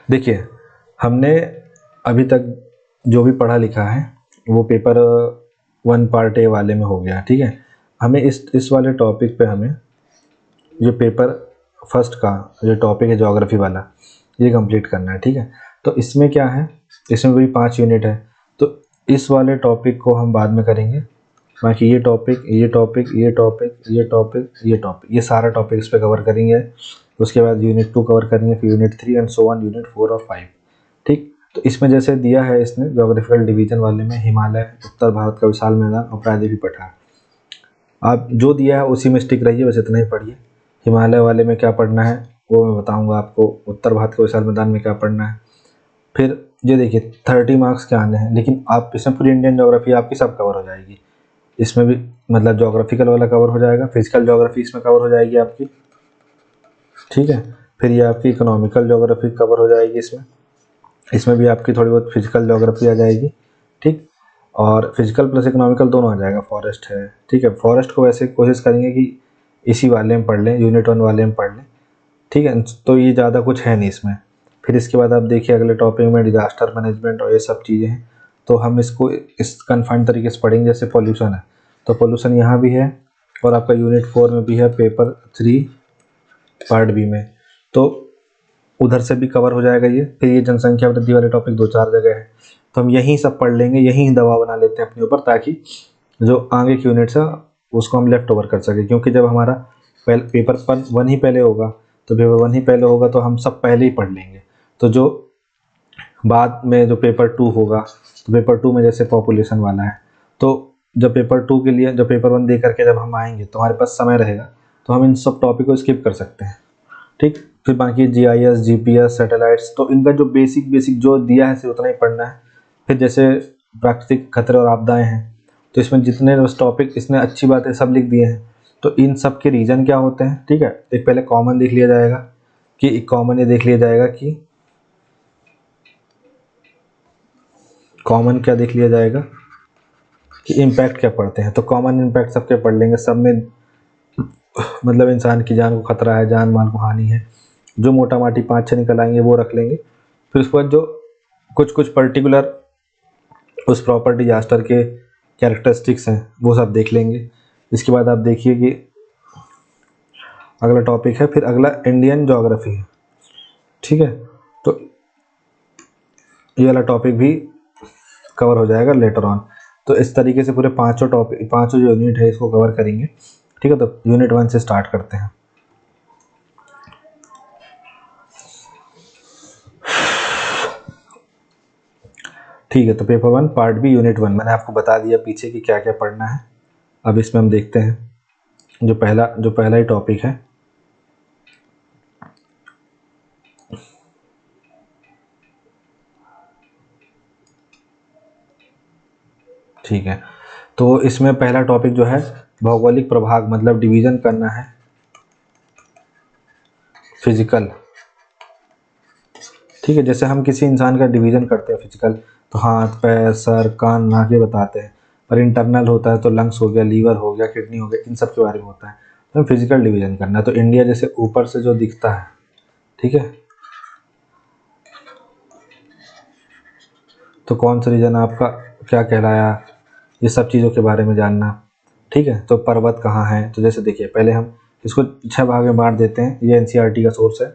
देखिए, हमने अभी तक जो भी पढ़ा लिखा है वो पेपर 1 पार्ट ए वाले में हो गया, ठीक है। हमें इस वाले टॉपिक पे हमें जो पेपर फर्स्ट का जो टॉपिक है ज्योग्राफी वाला, ये कंप्लीट करना है, ठीक है। तो इसमें क्या है, इसमें भी 5 यूनिट है, तो इस वाले टॉपिक को हम बाद में करेंगे। बाकी ये टॉपिक ये टॉपिक ये टॉपिक ये टॉपिक ये टॉपिक ये सारा टॉपिक इस पर कवर करेंगे। उसके बाद यूनिट 2 कवर करेंगे, फिर unit 3 and so on, unit 4 और 5, ठीक। तो इसमें जैसे दिया है इसने ज्योग्राफिकल डिवीजन वाले में, हिमालय, उत्तर भारत का विशाल मैदान और प्रायद्वीपीय पठार। आप जो दिया है उसी में स्टिक रहिए, बस इतना ही पढ़िए। हिमालय वाले में क्या पढ़ना है वो मैं बताऊंगा आपको, उत्तर भारत के विशाल मैदान में क्या पढ़ना है। फिर ये देखिए 30 मार्क्स के आने हैं, लेकिन आप इसमें पूरी इंडियन ज्योग्राफी आपकी सब कवर हो जाएगी। इसमें भी मतलब ज्योग्राफिकल वाला कवर हो जाएगा, फिजिकल ज्योग्राफी इसमें कवर हो जाएगी आपकी, ठीक है। फिर ये आपकी इकोनॉमिकल ज्योग्राफी कवर हो जाएगी इसमें भी आपकी थोड़ी बहुत फिजिकल ज्योग्राफी आ जाएगी, ठीक। और फिजिकल प्लस इकोनॉमिकल दोनों आ जाएगा। फॉरेस्ट है, ठीक है। फॉरेस्ट को वैसे कोशिश करेंगे कि इसी वाले में पढ़ लें, यूनिट 1 वाले में पढ़ लें, ठीक है। तो ये ज़्यादा कुछ है नहीं इसमें। फिर इसके बाद आप देखिए अगले टॉपिक में डिजास्टर मैनेजमेंट और ये सब चीज़ें हैं, तो हम इसको इस कन्फाइंड तरीके से पढ़ेंगे। जैसे पॉल्यूशन है, तो पॉल्यूशन यहाँ भी है और आपका यूनिट 4 में भी है, पेपर 3 पार्ट बी में, तो उधर से भी कवर हो जाएगा ये। फिर ये जनसंख्या वृद्धि वाले टॉपिक 2-4 जगह है, तो हम यहीं सब पढ़ लेंगे, यहीं दवा बना लेते हैं अपने ऊपर, ताकि जो आगे की यूनिट्स है उसको हम लेफ्ट ओवर कर सकें। क्योंकि जब हमारा पेपर 1 ही पहले होगा, तो पेपर 1 ही पहले होगा तो हम सब पहले ही पढ़ लेंगे। तो जो बाद में जो पेपर 2 होगा, तो पेपर 2 में जैसे पॉपुलेशन वाला है, तो जब पेपर 2 के लिए जब पेपर 1 दे करके जब हम आएंगे तो हमारे पास समय रहेगा, तो हम इन सब टॉपिक को स्किप कर सकते हैं, ठीक। फिर बाकी GIS, GPS, सैटेलाइट्स, तो इनका जो बेसिक जो दिया है सिर्फ उतना ही पढ़ना है। फिर जैसे प्राकृतिक खतरे और आपदाएं हैं, तो इसमें जितने टॉपिक इसने अच्छी बातें सब लिख दिए हैं, तो इन सब के रीजन क्या होते हैं, ठीक है। एक पहले कॉमन देख लिया जाएगा कि कॉमन ये देख लिया जाएगा कि कॉमन क्या देख लिया जाएगा कि इम्पैक्ट क्या पड़ते हैं। तो कॉमन इम्पैक्ट सबके पढ़ लेंगे, सब में मतलब इंसान की जान को खतरा है, जान माल को हानि है, जो मोटा माटी 5-6 निकल आएंगे वो रख लेंगे। फिर उसके बाद जो कुछ पर्टिकुलर उस प्रॉपर डिजास्टर के कैरेक्टरिस्टिक्स हैं वो सब देख लेंगे। इसके बाद आप देखिए कि अगला टॉपिक है, फिर अगला इंडियन ज्योग्राफी है, ठीक है। तो ये वाला टॉपिक भी कवर हो जाएगा लेटर ऑन। तो इस तरीके से पूरे 5 टॉपिक, 5 जो यूनिट है इसको कवर करेंगे, ठीक है। तो यूनिट 1 से स्टार्ट करते हैं। ठीक है, तो पेपर 1 पार्ट बी यूनिट 1 मैंने आपको बता दिया पीछे कि क्या क्या पढ़ना है। अब इसमें हम देखते हैं जो पहला ही टॉपिक है, ठीक है। तो इसमें पहला टॉपिक जो है भौगोलिक प्रभाग, मतलब डिवीजन करना है फिजिकल, ठीक है। जैसे हम किसी इंसान का डिवीजन करते हैं फिजिकल, तो हाथ, पैर, सर, कान, नाक ये बताते हैं। और इंटरनल होता है तो लंग्स हो गया, लीवर हो गया, किडनी हो गया, इन सब के बारे में होता है। तो फिजिकल डिवीजन करना है। तो इंडिया जैसे ऊपर से जो दिखता है, ठीक है, तो कौन सा रीजन आपका क्या कहलाया, ये सब चीज़ों के बारे में जानना, ठीक है। तो पर्वत कहाँ है, तो जैसे देखिए पहले हम इसको 6 भाग में बांट देते हैं, ये NCERT का सोर्स है।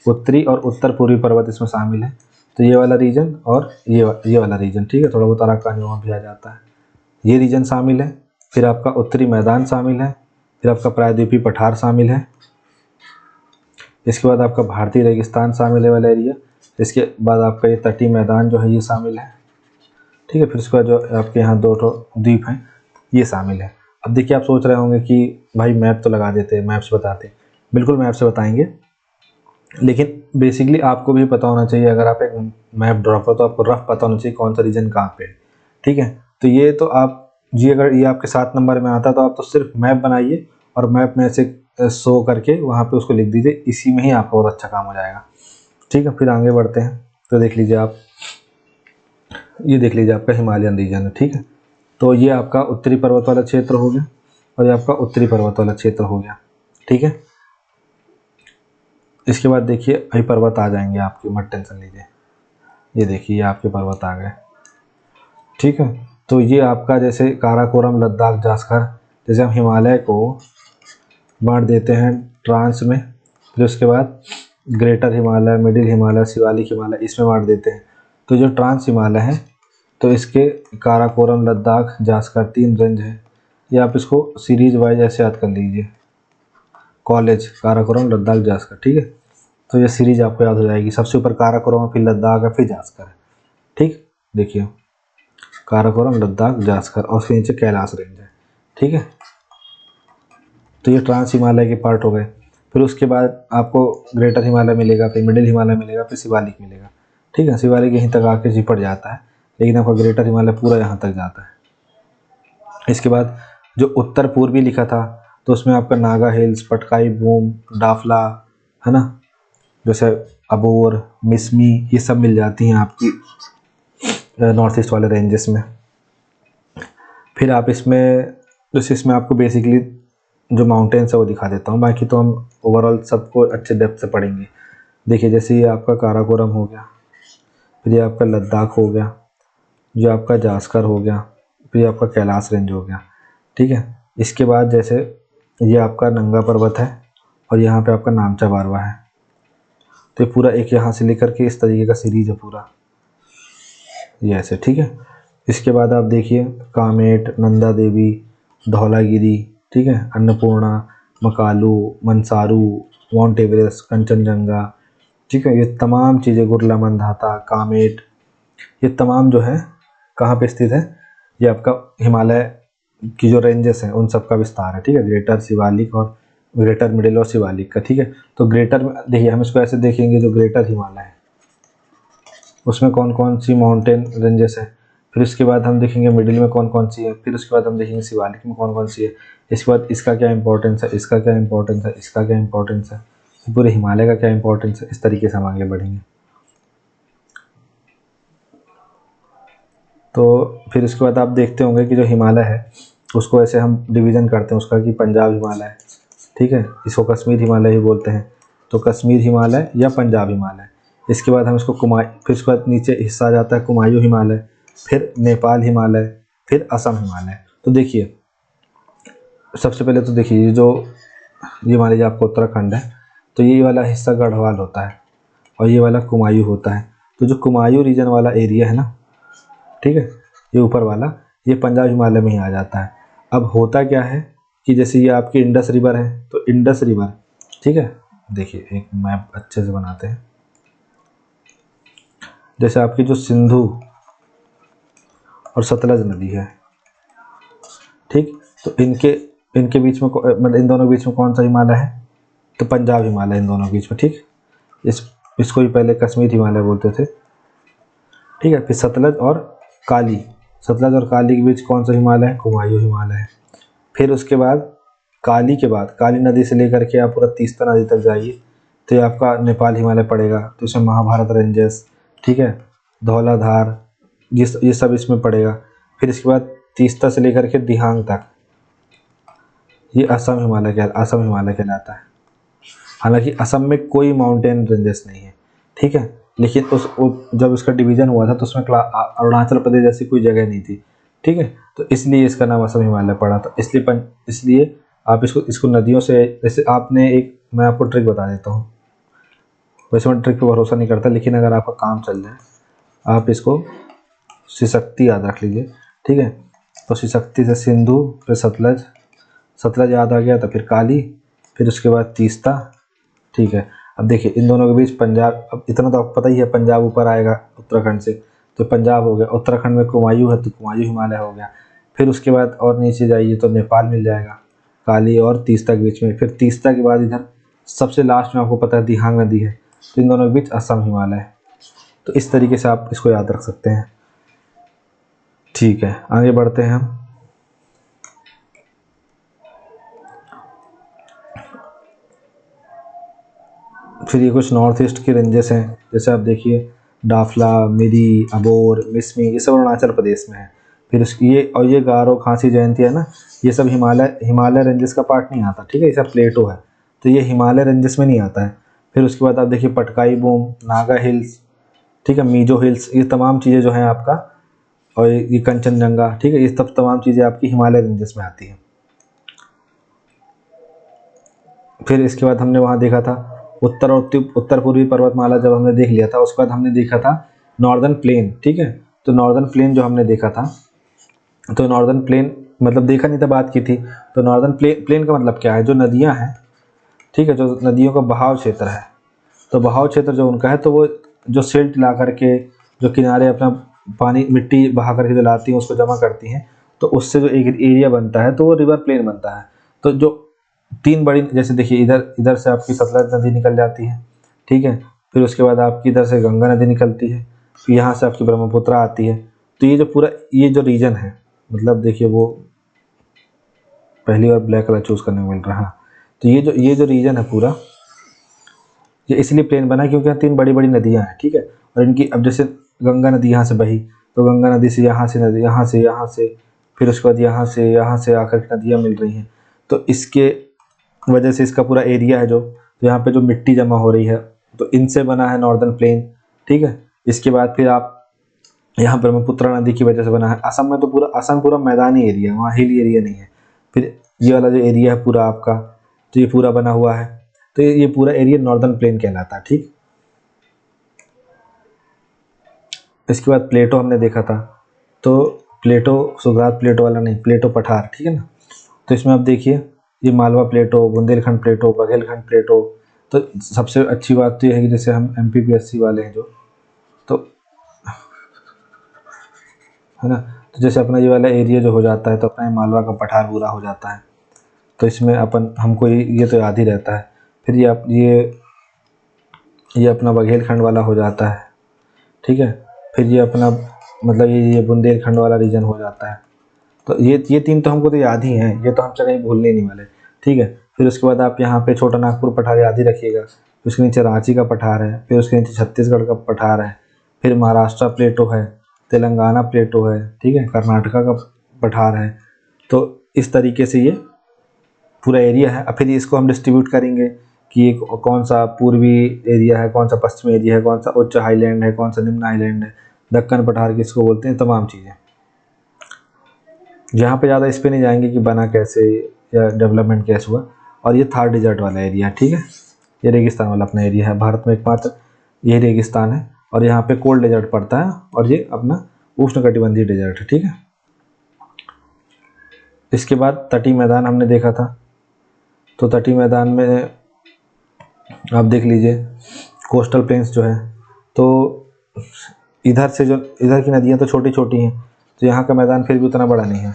उत्तरी और उत्तर पूर्वी पर्वत इसमें शामिल है, तो ये वाला रीजन और ये वाला रीजन, ठीक है। थोड़ा बहुत अराकान वहाँ भी आ जाता है, ये रीजन शामिल है। फिर आपका उत्तरी मैदान शामिल है, फिर आपका प्रायद्वीपीय पठार शामिल है, इसके बाद आपका भारतीय रेगिस्तान शामिल है वाला एरिया, इसके बाद आपका ये तटीय मैदान जो है ये शामिल है, ठीक है। फिर उसके बाद जो आपके यहाँ 2 द्वीप हैं ये शामिल है। अब देखिए आप सोच रहे होंगे कि भाई मैप तो लगा देते, मैप से बताते, बिल्कुल मैप से बताएंगे, लेकिन बेसिकली आपको भी पता होना चाहिए। अगर आप एक मैप ड्रॉ करो तो आपको रफ पता होना चाहिए कौन सा रीजन कहाँ पे है, ठीक है। तो ये तो आप जी, अगर ये आपके 7 नंबर में आता तो आप तो सिर्फ मैप बनाइए और मैप में से शो करके वहाँ पे उसको लिख दीजिए, इसी में ही आपका बहुत अच्छा काम हो जाएगा, ठीक है। फिर आगे बढ़ते हैं, तो देख लीजिए आप, ये देख लीजिए आपका हिमालयन रीजन है, ठीक है। तो ये आपका उत्तरी पर्वत वाला क्षेत्र हो गया और ये आपका उत्तरी पर्वत वाला क्षेत्र हो गया, ठीक है। इसके बाद देखिए अभी पर्वत आ जाएंगे आपके, मत टेंशन लीजिए। ये देखिए ये आपके पर्वत आ गए, ठीक है। तो ये आपका जैसे काराकोरम, लद्दाख, जास्कर, जैसे हम हिमालय को बांट देते हैं ट्रांस में, फिर उसके बाद ग्रेटर हिमालय, मिडिल हिमालय, शिवालिक हिमालय, इसमें बांट देते हैं। तो जो ट्रांस हिमालय है तो इसके काराकोरम, लद्दाख, जास्कर 3 रेंज है। ये आप इसको सीरीज वाइज ऐसे याद कर लीजिए, कॉलेज, काराकोरम, लद्दाख, जास्कर, ठीक है। तो ये सीरीज आपको याद हो जाएगी। सबसे ऊपर काराकोरम, फिर लद्दाख है, फिर जास्कर है, ठीक। देखिए काराकोरम, लद्दाख, जास्कर और फिर नीचे कैलाश रेंज है, ठीक है। तो ये ट्रांस हिमालय के पार्ट हो गए। फिर उसके बाद आपको ग्रेटर हिमालय मिलेगा, फिर मिडिल हिमालय मिलेगा, फिर शिवालिक मिलेगा, ठीक है। शिवालिक यहीं तक आके चिपट जाता है, लेकिन आपका ग्रेटर हिमालय पूरा यहाँ तक जाता है। इसके बाद जो उत्तर पूर्वी लिखा था तो उसमें आपका नागा हिल्स, पटकाई बूम, डाफला, है ना, जैसे अबोर, मिसमी, ये सब मिल जाती हैं आपकी नॉर्थ ईस्ट वाले रेंजेस में। फिर आप इसमें जैसे इसमें आपको बेसिकली जो माउंटेन्स है वो दिखा देता हूँ, बाकी तो हम ओवरऑल सबको अच्छे डेप्थ से पढ़ेंगे। देखिए जैसे ये आपका काराकोरम हो गया, फिर ये आपका लद्दाख हो गया, जो आपका जास्कर हो गया, फिर ये आपका कैलाश रेंज हो गया, ठीक है। इसके बाद जैसे ये आपका नंगा पर्वत है और यहाँ पे आपका नामचा बारवा है। तो ये पूरा एक यहाँ से लेकर के इस तरीके का सीरीज है पूरा, ये ऐसे, ठीक है। इसके बाद आप देखिए कामेट, नंदा देवी, धौलागिरी, ठीक है, अन्नपूर्णा, मकालू, मनसारू, माउंट एवरेस्ट, कंचनजंगा, ठीक है। ये तमाम चीज़ें, गुरला मंदाता, कामेट, ये तमाम जो है कहाँ पे स्थित है, ये आपका हिमालय की जो रेंजेस हैं उन सब का विस्तार है, ठीक है। ग्रेटर, शिवालिक और ग्रेटर, मिडिल और शिवालिक का, ठीक है। तो ग्रेटर में देखिए हम इसको ऐसे देखेंगे, जो ग्रेटर हिमालय है उसमें कौन कौन सी माउंटेन रेंजेस है, फिर उसके बाद हम देखेंगे मिडिल में कौन कौन सी है, फिर उसके बाद हम देखेंगे शिवालिक में कौन कौन सी है, इसके बाद इसका क्या इंपॉर्टेंस है, इसका क्या इंपॉर्टेंस है, इसका क्या इंपॉर्टेंस है, पूरे हिमालय का क्या इंपॉर्टेंस है। इस तरीके से हम आगे बढ़ेंगे। तो फिर उसके बाद आप देखते होंगे कि जो हिमालय है उसको ऐसे हम डिवीज़न करते हैं उसका, कि पंजाब हिमालय, ठीक है, इसको कश्मीर हिमालय ही बोलते हैं। तो कश्मीर हिमालय या पंजाब हिमालय। इसके बाद हम इसको फिर उसके बाद नीचे हिस्सा आ जाता है कुमायूं हिमालय, फिर नेपाल हिमालय, फिर असम हिमालय। तो देखिए सबसे पहले तो देखिए ये मान लीजिए आपको उत्तराखंड है, तो ये वाला हिस्सा गढ़वाल होता है और ये वाला कुमायूं होता है। तो जो कुमायूं रीजन वाला एरिया है ना, ठीक है, ये ऊपर वाला, ये पंजाब हिमालय में ही आ जाता है। अब होता क्या है कि जैसे ये आपकी इंडस रिवर है, तो इंडस रिवर, ठीक है, देखिए एक मैप अच्छे से बनाते हैं। जैसे आपकी जो सिंधु और सतलज नदी है, ठीक, तो इनके बीच में मतलब इन दोनों के बीच में कौन सा हिमालय है, तो पंजाब हिमालय इन दोनों के बीच में, ठीक। इसको ही पहले कश्मीर हिमालय बोलते थे, ठीक है। फिर सतलज और काली के बीच कौन सा हिमालय है, कुमायूं हिमालय है। फिर उसके बाद काली नदी से लेकर के आप पूरा तीस्ता नदी तक जाइए तो ये आपका नेपाल हिमालय पड़ेगा। तो इसमें महाभारत रेंजेस, ठीक है, धौलाधार, ये सब इसमें पड़ेगा। फिर इसके बाद तीस्ता से लेकर के दिहांग तक ये असम हिमालय कहलाता है। हालांकि असम में कोई माउंटेन रेंजेस नहीं है, ठीक है, लेकिन जब इसका डिवीज़न हुआ था तो उसमें अरुणाचल प्रदेश जैसी कोई जगह नहीं थी, ठीक है, तो इसलिए इसका नाम असम हिमालय पड़ा था। इसलिए आप इसको नदियों से, जैसे मैं आपको ट्रिक बता देता हूँ, वैसे मैं ट्रिक पे भरोसा नहीं करता, लेकिन अगर आपका काम चल जाए आप इसको शिशक्ति याद रख लीजिए, ठीक है। तो शिशक्ति से सिंधु, फिर सतलज याद आ गया, तो फिर काली, फिर उसके बाद तीस्ता, ठीक है। अब देखिए इन दोनों के बीच पंजाब, अब इतना तो आपको पता ही है, पंजाब ऊपर आएगा उत्तराखंड से, तो पंजाब हो गया। उत्तराखंड में कुमायूं है तो कुमायूं हिमालय हो गया। फिर उसके बाद और नीचे जाइए तो नेपाल मिल जाएगा, काली और तीस्ता के बीच में। फिर तीस्ता के बाद इधर सबसे लास्ट में आपको पता है दिहांग नदी है, तो इन दोनों के बीच असम हिमालय है। तो इस तरीके से आप इसको याद रख सकते हैं, ठीक है। आगे बढ़ते हैं हम। फिर ये कुछ नॉर्थ ईस्ट के रेंजेस हैं, जैसे आप देखिए डाफला, मिरी, अबोर, मिसमी, ये सब अरुणाचल प्रदेश में है। फिर ये गारो, खांसी, जयंती है ना, ये सब हिमालय रेंजेस का पार्ट नहीं आता, ठीक है, ये सब प्लेटो है, तो ये हिमालय रेंजेस में नहीं आता है। फिर उसके बाद आप देखिए पटकाई बूम, नागा हिल्स, ठीक है, मीजो हिल्स, ये तमाम चीज़ें जो हैं आपका, और ये कंचनजंगा, ठीक है, ये सब तमाम चीज़ें आपकी हिमालय रेंजेस में आती हैं। फिर इसके बाद हमने वहाँ देखा था उत्तर और उत्तर पूर्वी पर्वतमाला, जब हमने देख लिया था उसके बाद हमने देखा था नॉर्दर्न प्लेन, ठीक है। तो नॉर्दर्न प्लेन जो हमने देखा था, तो नॉर्दर्न प्लेन मतलब देखा नहीं था, बात की थी। तो नॉर्दर्न प्लेन का मतलब क्या है, जो नदियाँ हैं, ठीक है, जो नदियों का बहाव क्षेत्र है, तो बहाव क्षेत्र जो उनका है, तो वो जो सिल्ट ला करके, जो किनारे अपना पानी मिट्टी बहा करके जो लाती हैं उसको जमा करती हैं, तो उससे जो एक एरिया बनता है तो वो रिवर प्लेन बनता है। तो जो तीन बड़ी, जैसे देखिए इधर इधर से आपकी सतलज नदी निकल जाती है, ठीक है, फिर उसके बाद आपकी इधर से गंगा नदी निकलती है, फिर यहाँ से आपकी ब्रह्मपुत्र आती है। तो ये जो पूरा ये जो रीजन है, मतलब देखिए वो पहली बार ब्लैक कलर चूज़ करने को मिल रहा है। तो ये जो रीजन है पूरा, ये इसलिए प्लेन बना है क्योंकि यहाँ तीन बड़ी बड़ी नदियाँ हैं, ठीक है। और इनकी अब जैसे गंगा नदी यहाँ से बही, तो गंगा नदी से यहाँ से नदी, यहाँ से फिर उसके बाद यहाँ से आकर के नदियाँ मिल रही हैं। तो इसके वजह से इसका पूरा एरिया है जो, तो यहाँ पे जो मिट्टी जमा हो रही है, तो इनसे बना है नॉर्दर्न प्लेन, ठीक है। इसके बाद फिर आप यहाँ ब्रह्मपुत्र नदी की वजह से बना है। असम में तो पूरा असम पूरा मैदानी एरिया है, वहाँ हिल एरिया नहीं है। फिर ये वाला जो एरिया है पूरा आपका, तो ये पूरा बना हुआ है, तो ये पूरा एरिया नॉर्दर्न प्लेन कहलाता है, ठीक। इसके बाद प्लेटो हमने देखा था, तो प्लेटो सुगरात प्लेटो वाला नहीं, प्लेटो पठार, ठीक है ना। तो इसमें आप देखिए ये मालवा प्लेटो, बुंदेलखंड प्लेटो, बघेलखंड प्लेटो। तो सबसे अच्छी बात तो ये है कि जैसे हम MPPSC वाले हैं जो, तो है ना, तो जैसे अपना ये वाला एरिया जो हो जाता है, तो अपना ये मालवा का पठार पूरा हो जाता है। तो इसमें अपन हमको ये तो याद ही रहता है। फिर ये अपना बघेलखंड वाला हो जाता है, ठीक है। फिर ये अपना मतलब ये बुंदेलखंड वाला रीजन हो जाता है। तो ये तीन तो हमको तो याद ही हैं, ये तो हमसे कहीं भूलने नहीं वाले, ठीक है। फिर उसके बाद आप यहाँ पे छोटा नागपुर पठार याद ही रखिएगा, उसके नीचे रांची का पठार है, फिर उसके नीचे छत्तीसगढ़ का पठार है, फिर महाराष्ट्र प्लेटो है, तेलंगाना प्लेटो है, ठीक है, कर्नाटका का पठार है। तो इस तरीके से ये पूरा एरिया है। अब फिर इसको हम डिस्ट्रीब्यूट करेंगे कि ये कौन सा पूर्वी एरिया है, कौन सा पश्चिमी एरिया है, कौन सा उच्च हाईलैंड है, कौन सा निम्न हाईलैंड है, दक्कन पठार किसको बोलते हैं, तमाम चीज़ें। यहाँ पे ज़्यादा इस पे नहीं जाएंगे कि बना कैसे या डेवलपमेंट कैसे हुआ। और ये थार डिजर्ट वाला एरिया, ठीक है, ये रेगिस्तान वाला अपना एरिया है, भारत में एकमात्र यही रेगिस्तान है, और यहाँ पे कोल्ड डेजर्ट पड़ता है, और ये अपना उष्णकटिबंधीय डेजर्ट है, ठीक है। इसके बाद तटीय मैदान हमने देखा था, तो तटीय मैदान में आप देख लीजिए कोस्टल प्लेन्स जो है, तो इधर से जो इधर की नदियाँ तो छोटी छोटी हैं, तो यहाँ का मैदान फिर भी उतना बड़ा नहीं है।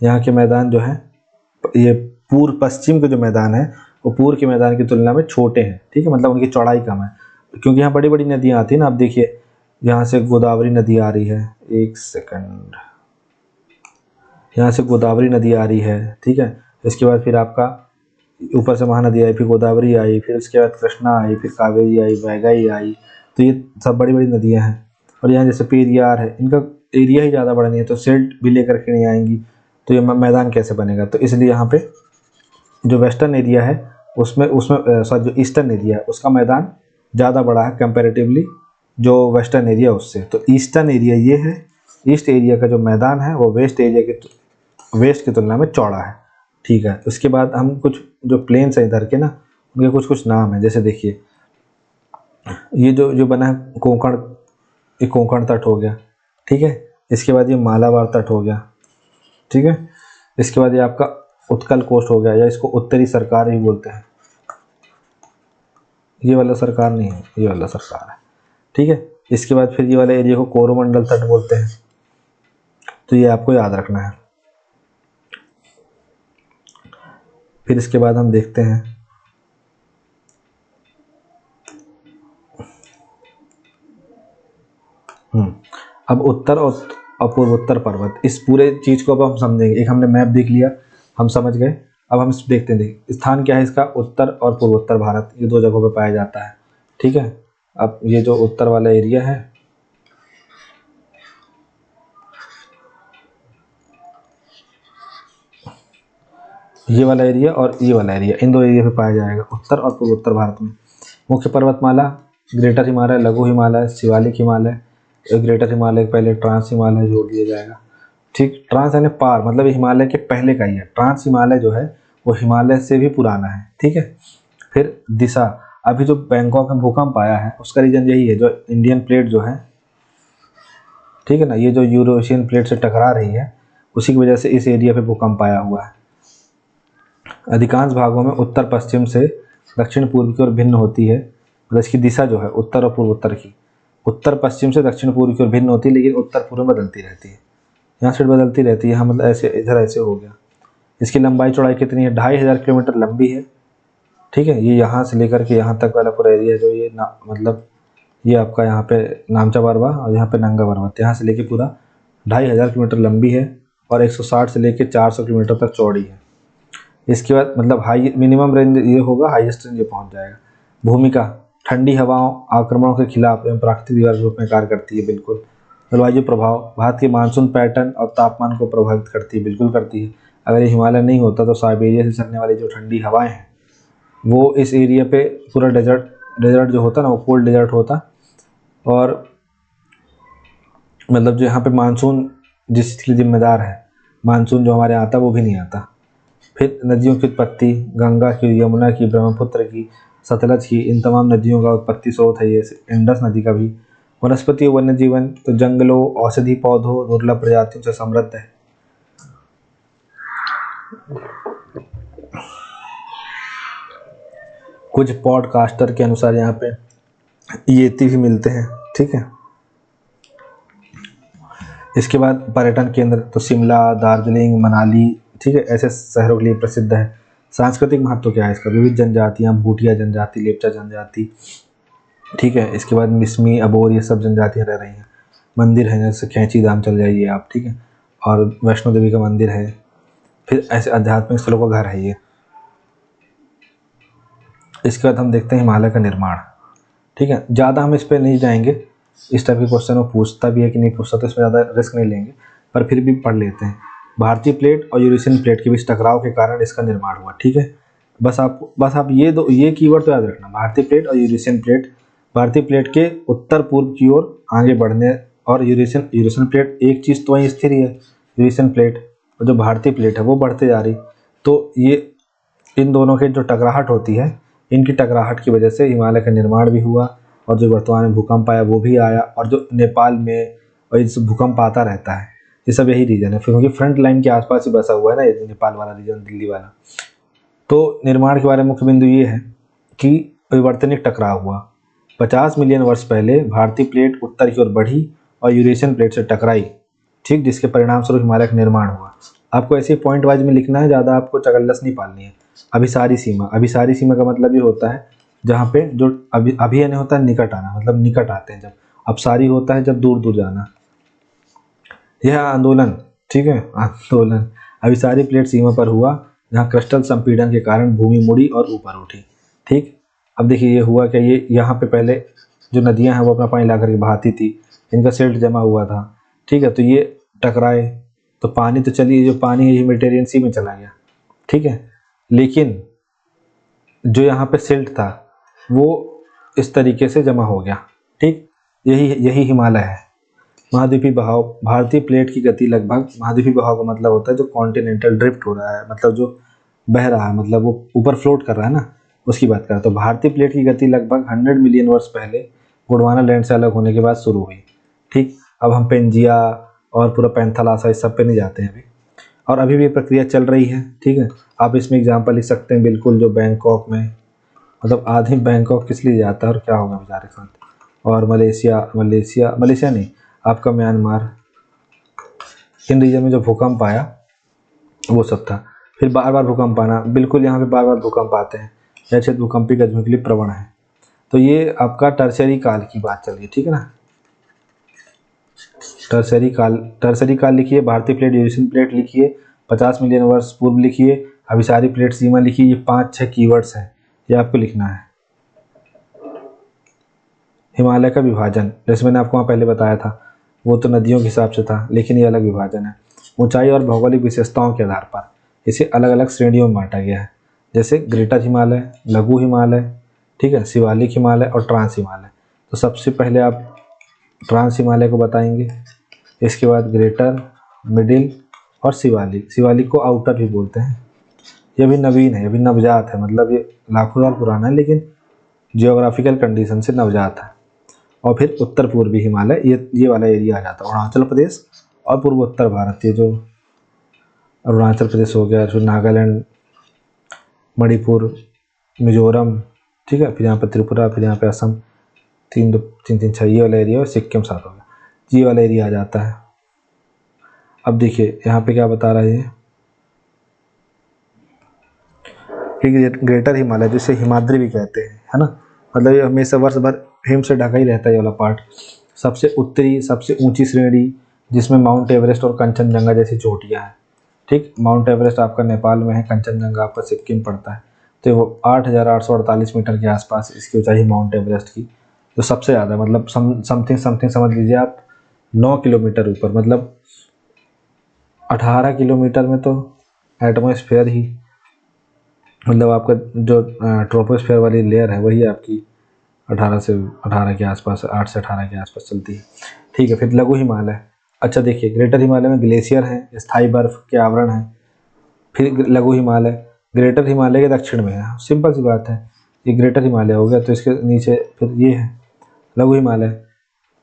यहाँ के मैदान जो है, ये पूर्व पश्चिम के जो मैदान है वो पूर्व के मैदान की तुलना में छोटे हैं, ठीक है, मतलब उनकी चौड़ाई कम है, क्योंकि यहाँ बड़ी बड़ी नदियाँ आती हैं ना। आप देखिए यहाँ से गोदावरी नदी आ रही है, एक सेकंड, यहाँ से गोदावरी नदी आ रही है, ठीक है। इसके बाद फिर आपका ऊपर से महानदी आई, फिर गोदावरी आई, फिर उसके बाद कृष्णा आई, फिर कावेरी आई, वैगई आई। तो ये सब बड़ी बड़ी नदियाँ हैं। और यहाँ जैसे पेरियार है, इनका एरिया ही ज़्यादा बड़ा नहीं है, तो सिल्ट भी लेकर के नहीं आएंगी, तो ये मैदान कैसे बनेगा। तो इसलिए यहाँ पे जो वेस्टर्न एरिया है उसमें उसमें सॉरी जो ईस्टर्न एरिया है उसका मैदान ज़्यादा बड़ा है कंपैरेटिवली जो वेस्टर्न एरिया उससे। तो ईस्टर्न एरिया ये है, ईस्ट एरिया का जो मैदान है वो वेस्ट की तुलना में चौड़ा है, ठीक है। उसके बाद हम कुछ जो प्लेन्स हैं इधर के ना, उनके कुछ कुछ नाम हैं, जैसे देखिए ये जो बना है कोंकण, ये कोंकण तट हो गया, ठीक है। इसके बाद ये मालाबार तट हो गया, ठीक है। इसके बाद ये आपका उत्कल कोस्ट हो गया, या इसको उत्तरी सरकार भी बोलते हैं। ये वाला सरकार नहीं है, ये वाला सरकार है, ठीक है। इसके बाद फिर ये वाला एरिया को कोरोमंडल तट बोलते हैं, तो ये आपको याद रखना है। फिर इसके बाद हम देखते हैं अब उत्तर और पूर्वोत्तर पर्वत, इस पूरे चीज़ को अब हम समझेंगे। एक हमने मैप देख लिया, हम समझ गए। अब हम इस देखते हैं स्थान क्या है इसका, उत्तर और पूर्वोत्तर भारत, ये दो जगहों पे पाया जाता है, ठीक है। अब ये जो उत्तर वाला एरिया है, ये वाला एरिया और ये वाला एरिया, इन दो एरिया पे पाया जाएगा उत्तर और पूर्वोत्तर भारत में। मुख्य पर्वतमाला ग्रेटर हिमालय, लघु हिमालय, शिवालिक हिमालय। ग्रेटर हिमालय पहले ट्रांस हिमालय जोड़ दिया जाएगा, ठीक। ट्रांस यानी पार, मतलब ये हिमालय के पहले का ही है। ट्रांस हिमालय जो है वो हिमालय से भी पुराना है, ठीक है। फिर दिशा, अभी जो बैंकॉक में भूकंप आया है उसका रीजन यही है, जो इंडियन प्लेट जो है, ठीक है ना, ये जो यूरोशियन प्लेट से टकरा रही है उसी की वजह से इस एरिया पे भूकंप आया हुआ है। अधिकांश भागों में उत्तर पश्चिम से दक्षिण पूर्व की ओर भिन्न होती है, मतलब इसकी दिशा जो है उत्तर और पूर्व उत्तर की, उत्तर पश्चिम से दक्षिण पूर्व की ओर भिन्न होती है, लेकिन उत्तर पूर्व में बदलती रहती है। यहाँ से बदलती रहती है, यहाँ मतलब ऐसे इधर ऐसे हो गया। इसकी लंबाई चौड़ाई कितनी है? 2500 किलोमीटर लंबी है, ठीक है। ये यहाँ से लेकर के यहाँ तक वाला पूरा एरिया जो ये मतलब ये आपका यहाँ पे नामचा बरवा और यहाँ पे नंगा पर्वत, यहाँ से लेके पूरा 2500 किलोमीटर लंबी है और 160 से लेके 400 किलोमीटर तक चौड़ी है। इसके बाद मतलब हाई मिनिमम रेंज ये होगा, हाईएस्ट रेंज ये पहुँच जाएगा। भूमिका, ठंडी हवाओं आक्रमणों के खिलाफ एवं प्राकृतिक दीवार के रूप में कार्य करती है, बिल्कुल। जलवायु प्रभाव, भारत के मानसून पैटर्न और तापमान को प्रभावित करती है, बिल्कुल करती है। अगर ये हिमालय नहीं होता तो साइबेरिया से चलने वाली जो ठंडी हवाएं हैं वो इस एरिया पे पूरा डेजर्ट जो होता ना वो कोल्ड डेजर्ट होता, और मतलब जो यहाँ पे मानसून जिसके लिए जिम्मेदार है, मानसून जो हमारे आता वो भी नहीं आता। फिर नदियों की उत्पत्ति, गंगा की, यमुना की, ब्रह्मपुत्र की, सतलज की, इन तमाम नदियों का उत्पत्ति स्रोत है ये, इंडस नदी का भी। वनस्पति और वन्य जीवन, तो जंगलों, औषधि पौधों, दुर्लभ प्रजातियों से समृद्ध है। कुछ पॉडकास्टर के अनुसार यहाँ पे येती भी मिलते हैं, ठीक है। इसके बाद पर्यटन केंद्र, तो शिमला, दार्जिलिंग, मनाली, ठीक है, ऐसे शहरों के लिए प्रसिद्ध है। सांस्कृतिक महत्व क्या है इसका? विविध जनजातियाँ, भूटिया जनजाति, लेप्चा जनजाति, ठीक है। इसके बाद मिसमी, अबोर, ये सब जनजातियाँ रह रही हैं। मंदिर है, जैसे कैंची धाम चल जाइए आप, ठीक है, और वैष्णो देवी का मंदिर है। फिर ऐसे आध्यात्मिक स्थलों का घर है ये। इसके बाद हम देखते हैं हिमालय का निर्माण, ठीक है। ज़्यादा हम इस पर नहीं जाएंगे, इस टाइप के क्वेश्चन वो पूछता भी है कि नहीं पूछता, तो इसमें ज़्यादा रिस्क नहीं लेंगे, पर फिर भी पढ़ लेते हैं। भारतीय प्लेट और यूरेशियन प्लेट के बीच टकराव के कारण इसका निर्माण हुआ, ठीक है। बस आप ये कीवर्ड तो याद रखना, भारतीय प्लेट और यूरेशियन प्लेट। भारतीय प्लेट के उत्तर पूर्व की ओर आगे बढ़ने, और यूरेशियन प्लेट एक चीज़ तो वहीं स्थिर ही है, यूरेशियन प्लेट, और जो भारतीय प्लेट है वो बढ़ते जा रही। तो ये इन दोनों के जो टकराहट होती है, इनकी टकराहट की वजह से हिमालय का निर्माण भी हुआ, और जो वर्तमान में भूकंप आया वो भी आया, और जो नेपाल में और इस भूकंप आता रहता है, ये सब यही रीजन है। फिर क्योंकि फ्रंट लाइन के आसपास ही बसा हुआ है ना ये नेपाल वाला रीजन, दिल्ली वाला। तो निर्माण के बारे में मुख्य बिंदु ये है कि परिवर्तनिक टकराव हुआ। 50 मिलियन वर्ष पहले भारतीय प्लेट उत्तर की ओर बढ़ी और यूरेशियन प्लेट से टकराई, ठीक, जिसके परिणाम स्वरूप हिमालय का निर्माण हुआ। आपको ऐसे पॉइंट वाइज में लिखना है, ज़्यादा आपको चगल्लस नहीं पालनी है। अभिसारी सीमा का मतलब ये होता है जहाँ पे जो अभियान होता है निकट आना, मतलब निकट आते हैं जब। अपसारी होता है जब दूर दूर जाना। यह आंदोलन, ठीक है, आंदोलन अभिसारी प्लेट सीमा पर हुआ, जहाँ क्रिस्टल संपीड़न के कारण भूमि मुड़ी और ऊपर उठी, ठीक। अब देखिए ये हुआ क्या, ये यहाँ पे पहले जो नदियाँ हैं वो अपना पानी ला करके बहाती थी, इनका सिल्ट जमा हुआ था, ठीक है। तो ये टकराए, तो पानी तो चलिए, जो पानी है ये मेडिटेरियन सी में चला गया, ठीक है। लेकिन जो यहाँ पे सिल्ट था वो इस तरीके से जमा हो गया, ठीक। यही हिमालय है। महाद्वीपीय बहाव, भारतीय प्लेट की गति लगभग, महाद्वीपीय बहाव का मतलब होता है जो कॉन्टिनेंटल ड्रिफ्ट हो रहा है, मतलब जो बह रहा है, मतलब वो ऊपर फ्लोट कर रहा है ना, उसकी बात कर रहा है। तो भारतीय प्लेट की गति लगभग 100 मिलियन वर्ष पहले गोंडवाना लैंड से अलग होने के बाद शुरू हुई, ठीक। अब हम पेंजिया और पूरा पैंथालासा इस सब पे नहीं जाते हैं अभी, और अभी भी प्रक्रिया चल रही है, ठीक है। आप इसमें एग्जाम्पल लिख सकते हैं, बिल्कुल, जो बैंकॉक में, मतलब आदमी बैंकॉक किस लिए जाता है और क्या होगा बेचारे के साथ, और मलेशिया नहीं, आपका म्यांमार, इन रीजन में जो भूकंप आया वो सब था। फिर बार बार भूकंप आना, बिल्कुल यहाँ पे बार बार भूकंप आते हैं, यह क्षेत्र भूकंपी गतिविधि के लिए प्रवण है। तो ये आपका टर्शरी काल की बात चल रही है, ठीक है ना। टर्शरी काल लिखिए, भारतीय प्लेट, यूरेशियन प्लेट लिखिए, 50 मिलियन वर्ष पूर्व लिखिए, अभिसारी प्लेट सीमा लिखिए। ये 5-6 कीवर्ड्स हैं, ये आपको लिखना है। हिमालय का विभाजन, जैसे मैंने आपको वहाँ पहले बताया था, वो तो नदियों के हिसाब से था, लेकिन ये अलग विभाजन है। ऊंचाई और भौगोलिक विशेषताओं के आधार पर इसे अलग अलग श्रेणियों में बांटा गया है, जैसे ग्रेटर हिमालय, लघु हिमालय, ठीक है, शिवालिक हिमालय और ट्रांस हिमालय। तो सबसे पहले आप ट्रांस हिमालय को बताएंगे, इसके बाद ग्रेटर, मिडिल और शिवालिक। शिवालिक को आउटर भी बोलते हैं। ये भी नवीन है, ये भी नवजात है, मतलब ये लाखों साल पुराना है लेकिन जियोग्राफिकल कंडीशन से नवजात है। और फिर उत्तर पूर्वी हिमालय, ये वाला एरिया आ जाता है, अरुणाचल प्रदेश और पूर्वोत्तर भारत। ये जो अरुणाचल प्रदेश हो गया, फिर नागालैंड, मणिपुर, मिजोरम, ठीक है, फिर यहाँ पर त्रिपुरा, फिर यहाँ पे असम, तीन 6 ये वाला एरिया और सिक्किम साथ हो गया, ये वाला एरिया आ जाता है। अब देखिए यहाँ पे क्या बता रहा है ये कि ग्रेटर हिमालय, जिसे हिमाद्री भी कहते हैं, है ना, मतलब ये हमेशा वर्ष भर हिम से ढका ही रहता है ये वाला पार्ट। सबसे उत्तरी, सबसे ऊंची श्रेणी जिसमें माउंट एवरेस्ट और कंचनजंगा जैसी चोटियाँ हैं। ठीक, माउंट एवरेस्ट आपका नेपाल में है, कंचनजंगा आपका सिक्किम पड़ता है। तो वो 8,848 मीटर के आसपास इसकी ऊंचाई माउंट एवरेस्ट की, तो सबसे ज़्यादा, मतलब समथिंग समझ लीजिए आप 9 किलोमीटर ऊपर, मतलब 18 किलोमीटर में तो एटमॉस्फेयर ही, मतलब आपका जो ट्रोपोस्फेयर वाली लेयर है वही आपकी 18 के आसपास, 8 से 18 के आसपास चलती है। ठीक है, फिर लघु हिमालय। अच्छा देखिए, ग्रेटर हिमालय में ग्लेशियर हैं, स्थायी बर्फ के आवरण हैं। फिर लघु हिमालय, ग्रेटर हिमालय के दक्षिण में है, सिंपल सी बात है, ये ग्रेटर हिमालय हो गया, तो इसके नीचे फिर ये है लघु हिमालय,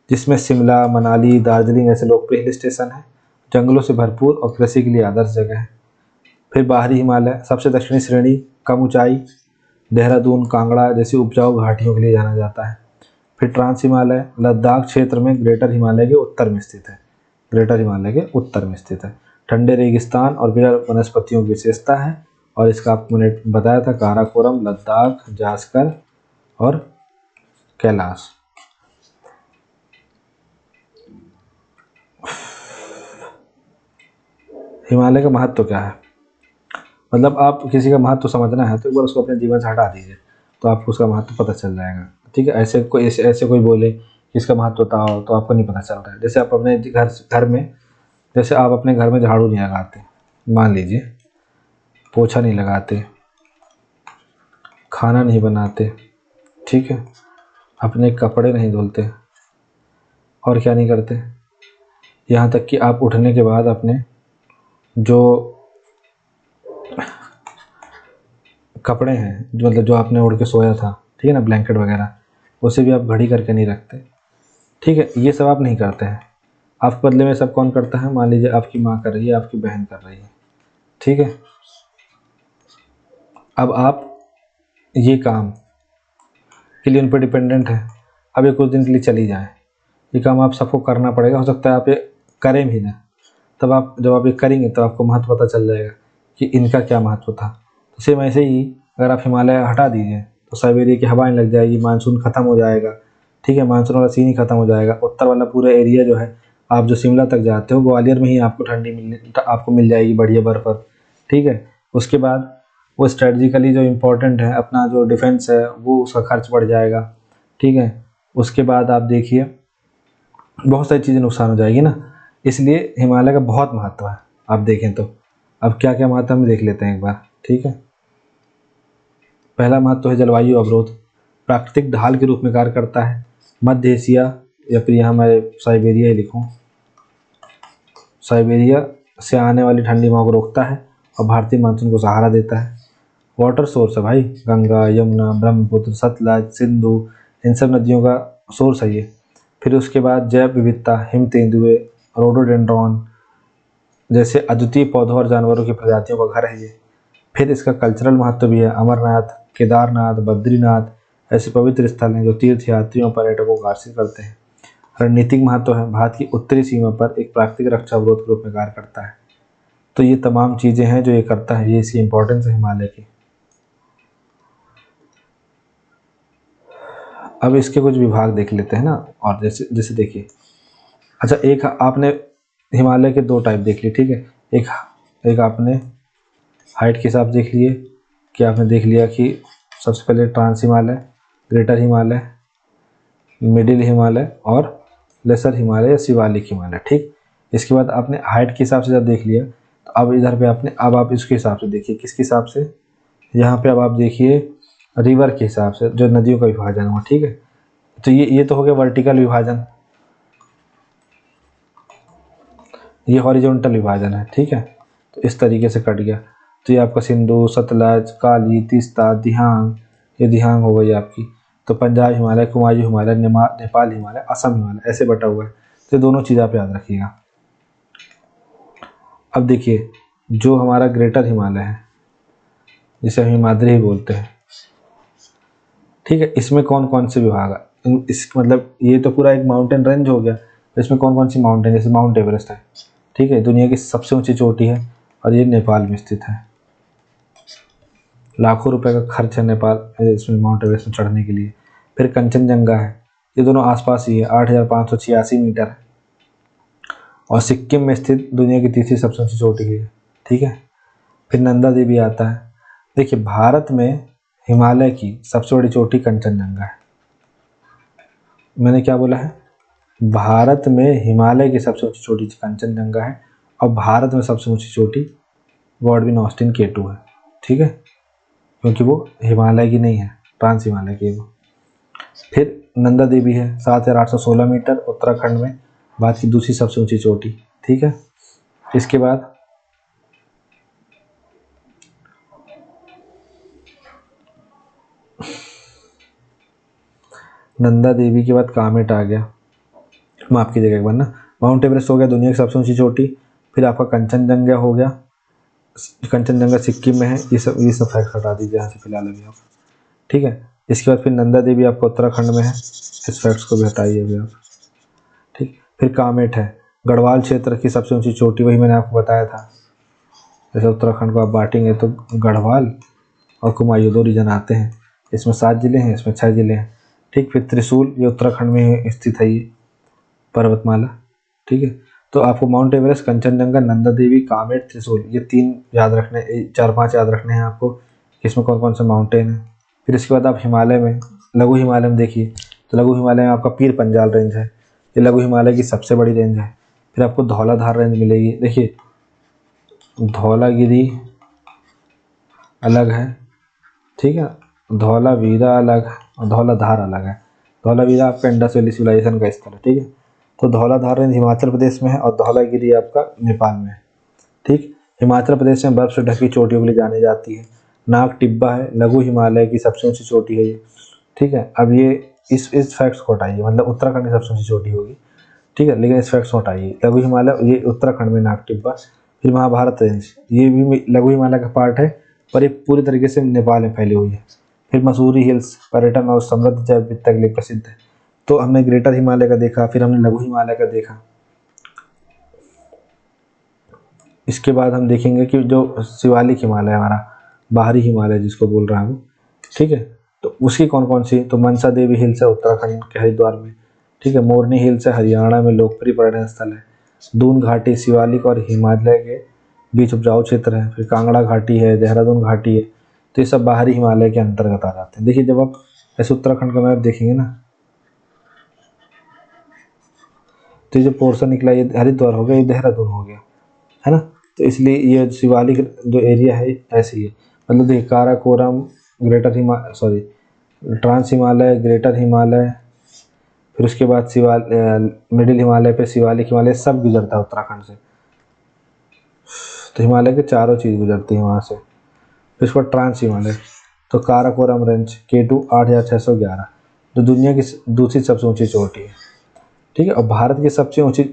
जिसमें शिमला, मनाली, दार्जिलिंग ऐसे लोकप्रिय हिल स्टेशन हैं, जंगलों से भरपूर और कृषि के लिए आदर्श जगह है। फिर बाहरी हिमालय, सबसे दक्षिणी श्रेणी, कम ऊंचाई, देहरादून, कांगड़ा जैसी उपजाऊ घाटियों के लिए जाना जाता है। फिर ट्रांस हिमालय, लद्दाख क्षेत्र में ग्रेटर हिमालय के उत्तर में स्थित है, ग्रेटर हिमालय के उत्तर में स्थित है। ठंडे रेगिस्तान और विरल वनस्पतियों की विशेषता है, और इसका आपको मैंने बताया था, काराकोरम, लद्दाख, जास्कर और कैलाश। हिमालय का महत्व क्या है, मतलब आप किसी का महत्व समझना है तो एक बार उसको अपने जीवन से हटा दीजिए, तो आपको उसका महत्व पता चल जाएगा। ठीक है, ऐसे कोई बोले कि इसका महत्व बताओ, तो आपको नहीं पता चल रहा है। जैसे आप अपने घर में, जैसे आप अपने घर में झाड़ू नहीं लगाते, मान लीजिए, पोछा नहीं लगाते, खाना नहीं बनाते, ठीक है, अपने कपड़े नहीं धुलते, और क्या नहीं करते, यहाँ तक कि आप उठने के बाद अपने जो कपड़े हैं, मतलब जो आपने ओढ़ के सोया था, ठीक है ना, ब्लैंकेट वगैरह, उसे भी आप घड़ी करके नहीं रखते। ठीक है, ये सब आप नहीं करते हैं। आपके बदले में सब कौन करता है, मान लीजिए आपकी माँ कर रही है, आपकी बहन कर रही है, ठीक है। अब आप ये काम के लिए उन पर डिपेंडेंट है, अब ये कुछ दिन के लिए चली जाए, ये काम आप सबको करना पड़ेगा, हो सकता है आप ये करें भी ना, तब आप जब आप ये करेंगे तो आपको महत्व पता चल जाएगा कि इनका क्या महत्व था। तो सेम ऐसे ही अगर आप हिमालय हटा दीजिए तो साइबेरिया की हवाएं लग जाएगी, मानसून ख़त्म हो जाएगा, ठीक है, मानसून वाला सीन ही ख़त्म हो जाएगा। उत्तर वाला पूरा एरिया जो है, आप जो शिमला तक जाते हो, ग्वालियर में ही आपको आपको मिल जाएगी बढ़िया बर्फ़, ठीक है। उसके बाद वो स्ट्रेटजिकली जो इम्पोर्टेंट है, अपना जो डिफेंस है, वो उसका खर्च बढ़ जाएगा, ठीक है। उसके बाद आप देखिए बहुत सारी चीज़ें नुकसान हो जाएगी ना, इसलिए हिमालय का बहुत महत्व है। आप देखें तो अब क्या क्या महत्व हम देख लेते हैं एक बार, ठीक है। पहला महत्व है जलवायु अवरोध, प्राकृतिक ढाल के रूप में कार्य करता है। मध्य एशिया, या फिर यहाँ मैं साइबेरिया ही लिखूँ, साइबेरिया से आने वाली ठंडी हवा को रोकता है और भारतीय मानसून को सहारा देता है। वाटर सोर्स है भाई, गंगा, यमुना, ब्रह्मपुत्र, सतलज, सिंधु, इन सब नदियों का सोर्स है ये। फिर उसके बाद जैव विविधता, हिम तेंदुए, रोडोडेंड्रॉन जैसे अद्वितीय पौधों और जानवरों की प्रजातियों का घर है ये। फिर इसका कल्चरल महत्व भी है, अमरनाथ, केदारनाथ, बद्रीनाथ ऐसे पवित्र स्थल हैं जो तीर्थ यात्रियों पर्यटकों को आकर्षित करते हैं। रणनीतिक महत्व है, भारत की उत्तरी सीमा पर एक प्राकृतिक रक्षा अवरोध के रूप में कार्य करता है। तो ये तमाम चीज़ें हैं जो ये करता है, ये इसकी इंपॉर्टेंस है हिमालय की। अब इसके कुछ विभाग देख लेते हैं ना, और जैसे जैसे देखिए, अच्छा एक आपने हिमालय के 2 टाइप देख लिए, ठीक है। एक आपने हाइट के हिसाब से देख लिए कि आपने देख लिया कि सबसे पहले trans Himalaya, greater Himalaya, middle Himalaya और लेसर हिमालय या शिवालिक हिमालय, ठीक। इसके बाद आपने हाइट के हिसाब से जब देख लिया, तो अब इधर पे आपने, अब आप इसके हिसाब से देखिए, किसके हिसाब से, यहाँ पे अब आप देखिए रिवर के हिसाब से, जो नदियों का विभाजन हुआ, ठीक है। तो ये तो हो गया वर्टिकल विभाजन, ये हॉरिजॉन्टल विभाजन है, ठीक है। तो इस तरीके से कट गया। तो ये आपका सिंधु, सतलज, काली, तीस्ता, दिहांग, ये दिहांग हो गई आपकी। तो पंजाब हिमालय, कुमायूं हिमालय, नेपाल हिमालय, असम हिमालय, ऐसे बटा हुआ है। तो ये दोनों चीज़ आप याद रखिएगा। अब देखिए, जो हमारा ग्रेटर हिमालय है, जिसे हम हिमाद्री ही बोलते हैं, ठीक है, इसमें कौन कौन से विभाग है? इस मतलब ये तो पूरा एक माउंटेन रेंज हो गया। इसमें कौन कौन सी माउंटेन, जैसे माउंट एवरेस्ट है, ठीक है, दुनिया की सबसे ऊंची चोटी है और ये नेपाल में स्थित है। लाखों रुपए का खर्च है नेपाल इसमें माउंट एवरेस्ट में चढ़ने के लिए। फिर कंचनजंगा है, ये दोनों आसपास ही है, 8,586 मीटर है और सिक्किम में स्थित दुनिया की तीसरी सबसे ऊंची चोटी है, ठीक है। फिर नंदा देवी आता है। देखिए, भारत में हिमालय की सबसे बड़ी चोटी कंचनजंगा है। मैंने क्या बोला है? भारत में हिमालय की सबसे ऊंची चोटी कंचनजंगा है और भारत में सबसे ऊंची चोटी गॉडविन ऑस्टिन K2 है, ठीक है, क्योंकि वो हिमालय की नहीं है, ट्रांस हिमालय की है वो। फिर नंदा देवी है, 7,816 मीटर, उत्तराखंड में, भारत की दूसरी सबसे ऊंची चोटी, ठीक है। इसके बाद नंदा देवी के बाद कामेट आ गया, माफ कीजिएगा एक बार ना। माउंट एवरेस्ट हो गया दुनिया की सबसे ऊंची चोटी। फिर आपका कंचनजंगा हो गया, कंचनजंगा सिक्किम में है। ये सब फैक्ट हटा दीजिए यहाँ से फिलहाल अभी आप, ठीक है। इसके बाद फिर नंदा देवी आपका उत्तराखंड में है, इस फैक्ट्स को भी हटाइए अभी आप, ठीक। फिर कामेट है, गढ़वाल क्षेत्र की सबसे ऊंची चोटी, वही मैंने आपको बताया था। जैसे उत्तराखंड को आप बांटेंगे तो गढ़वाल और कुमायूं 2 रीजन आते हैं, इसमें 7 जिले हैं, इसमें 6 जिले हैं, ठीक। फिर त्रिशूल, ये उत्तराखंड में स्थित है, ये पर्वतमाला, ठीक है। तो आपको माउंट एवरेस्ट, कंचनजंगा, नंदा देवी, कामेट, त्रिशूल, ये 3 याद रखने, 4-5 याद रखने हैं आपको, इसमें कौन कौन से माउंटेन है। फिर इसके बाद आप हिमालय में, लघु हिमालय में देखिए, तो लघु हिमालय में आपका पीर पंजाल रेंज है, ये लघु हिमालय की सबसे बड़ी रेंज है। फिर आपको धौलाधार रेंज मिलेगी। देखिए, धौलागिरी अलग है, ठीक है, धौलावीरा अलग है और धौलाधार अलग है। धौलावीरा आपका इंडस वैली सिविलाइजेशन का स्थल है, ठीक है। तो धौलाधार रेंज हिमाचल प्रदेश में है और धौलागिरी आपका नेपाल में है, ठीक। हिमाचल प्रदेश में बर्फ से ढकी चोटियों के लिए जानी जाती है। नाग टिब्बा है, लघु हिमालय की सबसे ऊंची चोटी है ये, ठीक है। अब ये इस फैक्ट्स को हटाइए, मतलब उत्तराखंड की सबसे ऊंची चोटी होगी, ठीक है, लेकिन इस फैक्ट्स को हटाइए। लघु हिमालय ये उत्तराखंड में नाग टिब्बा। फिर महाभारत रेंज, ये भी लघु हिमालय का पार्ट है, पर ये पूरी तरीके से नेपाल में फैली हुई है। फिर मसूरी हिल्स पर्यटन और समृद्ध जैव विविधता के लिए प्रसिद्ध है। तो हमने ग्रेटर हिमालय का देखा, फिर हमने लघु हिमालय का देखा। इसके बाद हम देखेंगे कि जो शिवालिक हिमालय, हमारा बाहरी हिमालय जिसको बोल रहा हूँ, ठीक है, तो उसकी कौन कौन सी, तो मनसा देवी हिल्स है उत्तराखंड के हरिद्वार में, ठीक है। मोरनी हिल्स है हरियाणा में, लोकप्रिय पर्यटन स्थल है। दून घाटी शिवालिक और हिमालय के बीच उपजाऊ क्षेत्र है। फिर कांगड़ा घाटी है, देहरादून घाटी है। तो ये सब बाहरी हिमालय के अंतर्गत आ जाते हैं। देखिए, जब आप ऐसे उत्तराखंड का मैप देखेंगे ना, तो ये जो पोर्शन निकला, ये हरिद्वार हो गया, ये देहरादून हो गया, है ना। तो इसलिए ये शिवालिक जो एरिया है ऐसे ही है। मतलब देखिए, Karakoram, greater Himalaya, sorry, trans Himalaya, greater Himalaya, फिर उसके बाद मिडिल हिमालय पे शिवालिक हिमालय, सब गुजरता है उत्तराखंड से। तो हिमालय के चारों चीज़ गुजरती है वहाँ से। फिर उसके बाद ट्रांस हिमालय, तो काराकोरम रेंज K2 8,611, जो दुनिया की दूसरी सबसे ऊंची चोटी है, ठीक है। और भारत की सबसे ऊंची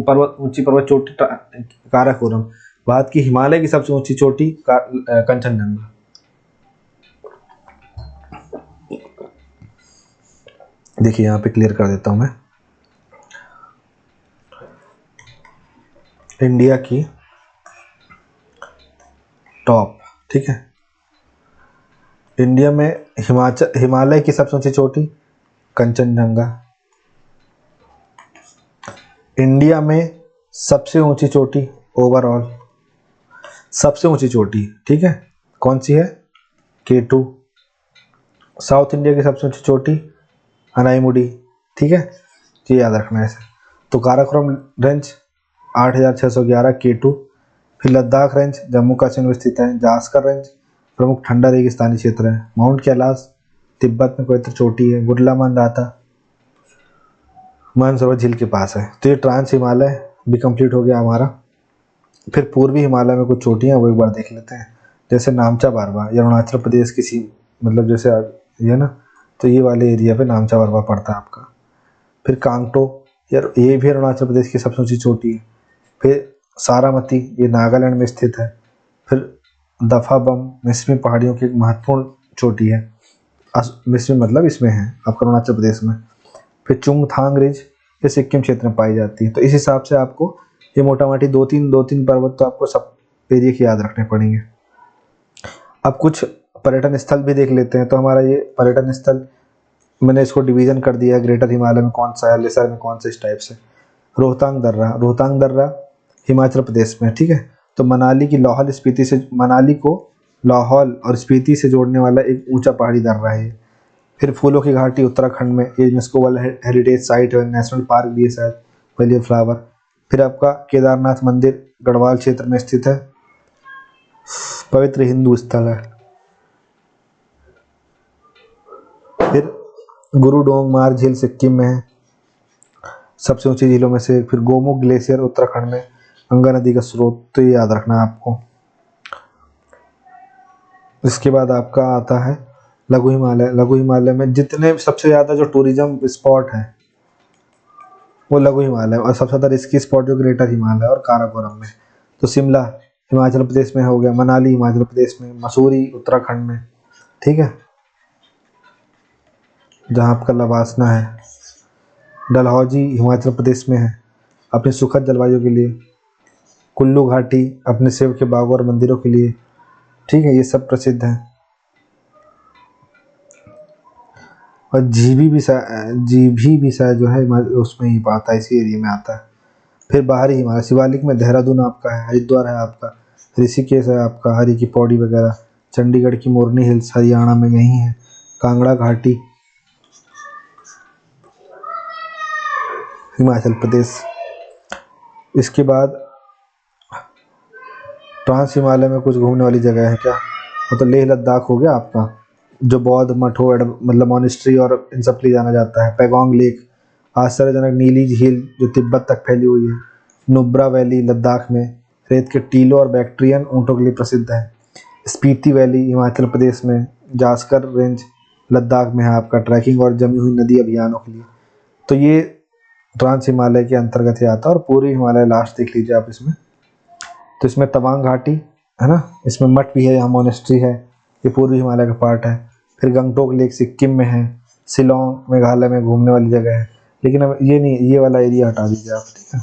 पर्वत चोटी काराकोरम। भारत की हिमालय की सबसे ऊंची चोटी कंचनजंगा। देखिए, यहाँ पे क्लियर कर देता हूँ मैं। इंडिया की टॉप, ठीक है, इंडिया में हिमालय की सबसे ऊंची चोटी कंचनजंगा। इंडिया में सबसे ऊंची चोटी ओवरऑल, सबसे ऊंची चोटी, ठीक है, कौन सी है? K2। साउथ इंडिया की सबसे ऊंची चोटी अनाईमुडी, ठीक है, ये याद रखना है इसे। तो काराकोरम रेंज 8,611 K2। फिर लद्दाख रेंज जम्मू कश्मीर में स्थित है। जास्कर रेंज प्रमुख ठंडा रेगिस्तानी क्षेत्र है। माउंट कैलाश तिब्बत में पवित्र चोटी है। गुडला मंदाता मानसरोवर झील के पास है। तो ये ट्रांस हिमालय भी कंप्लीट हो गया हमारा। फिर पूर्वी हिमालय में कुछ चोटियाँ वो एक बार देख लेते हैं। जैसे नामचा बारवा, ये अरुणाचल प्रदेश की मतलब जैसे ये ना, तो ये वाले एरिया पे नामचा बारवा पड़ता है आपका। फिर कांगटो, यार ये भी अरुणाचल प्रदेश की सबसे ऊंची चोटी है। फिर सारामती, ये नागालैंड में स्थित है। फिर दफाबम मिसमी पहाड़ियों की एक महत्वपूर्ण चोटी है। मिसमी मतलब इसमें है आपका अरुणाचल प्रदेश में। फिर चुंगथांग रिज, ये सिक्किम क्षेत्र में पाई जाती है। तो इस हिसाब से आपको ये मोटा मोटी दो तीन पर्वत तो आपको सब एरिया की याद रखने पड़ेंगे। अब कुछ पर्यटन स्थल भी देख लेते हैं। तो हमारा ये पर्यटन स्थल मैंने इसको डिवीजन कर दिया है, ग्रेटर हिमालय में कौन सा है, लेसर में कौन सा, इस टाइप से। रोहतांग दर्रा हिमाचल प्रदेश में, ठीक है। तो मनाली की लाहौल स्पीति से, मनाली को लाहौल और स्पीति से जोड़ने वाला एक ऊंचा पहाड़ी दर्रा है। फिर फूलों की घाटी उत्तराखंड में, ये यूनेस्को वर्ल्ड हेरिटेज साइट है, नेशनल पार्क भी है शायद, वैली ऑफ फ्लावर। फिर आपका केदारनाथ मंदिर गढ़वाल क्षेत्र में स्थित है, पवित्र हिंदू स्थल है। फिर गुरुडोंगमार झील सिक्किम में है, सबसे ऊंची झीलों में से। फिर गोमुख ग्लेशियर उत्तराखंड में, गंगा नदी का स्रोत, तो ये याद रखना है आपको। इसके बाद आपका आता है लघु हिमालय। लघु हिमालय में जितने सबसे ज़्यादा जो टूरिज्म स्पॉट है वो लघु हिमालय, और सबसे ज़्यादा रिस्की स्पॉट जो ग्रेटर हिमालय और काराकोरम में। तो शिमला हिमाचल प्रदेश में हो गया, मनाली हिमाचल प्रदेश में, मसूरी उत्तराखंड में, ठीक है, जहाँ आपका लवासना है। डलहौजी हिमाचल प्रदेश में है अपनी सुखद जलवायु के लिए। कुल्लू घाटी अपने सेब के बागों और मंदिरों के लिए, ठीक है, ये सब प्रसिद्ध है। और जीभी भी शायद जो है उसमें ही आता है, इसी एरिया में आता है। फिर बाहरी हिमालय, शिवालिक में देहरादून आपका है, हरिद्वार है आपका, ऋषिकेश है आपका, हरी की पौड़ी वगैरह। चंडीगढ़ की मोरनी हिल्स हरियाणा में यही है। कांगड़ा घाटी हिमाचल प्रदेश। इसके बाद ट्रांस हिमालय में कुछ घूमने वाली जगह है क्या, तो लेह लद्दाख हो गया आपका, जो बौद्ध मठ हो, मतलब मॉनेस्ट्री और इन सब के लिए जाना जाता है। पैगोंग लेक, आश्चर्यजनक नीली झील जो तिब्बत तक फैली हुई है। नुब्रा वैली लद्दाख में, रेत के टीलों और बैक्ट्रियन ऊँटों के लिए प्रसिद्ध है। स्पीति वैली हिमाचल प्रदेश में, जास्कर रेंज लद्दाख में है आपका, ट्रैकिंग और जमी हुई नदी अभियानों के लिए। तो ये ट्रांस हिमालय के अंतर्गत ही आता है। और पूर्वी हिमालय लास्ट देख लीजिए आप इसमें। तो इसमें तवांग घाटी है ना, इसमें मठ भी है, यहाँ मोनेस्ट्री है, ये पूर्वी हिमालय का पार्ट है। फिर गंगटोक लेक सिक्किम में है। शिलोंग मेघालय में घूमने वाली जगह है। लेकिन अब ये नहीं, ये वाला एरिया हटा दीजिए आप, ठीक है,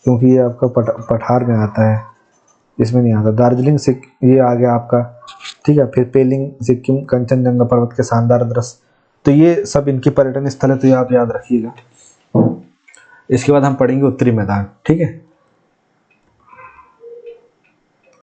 क्योंकि ये आपका पठार में आता है, इसमें नहीं आता। दार्जिलिंग ये आ गया आपका, ठीक है। फिर पेलिंग सिक्किम, कंचनजंगा पर्वत के शानदार दृश्य, तो ये सब इनके पर्यटन स्थल है, तो ये आप याद रखिएगा। इसके बाद हम पढ़ेंगे उत्तरी मैदान, ठीक है।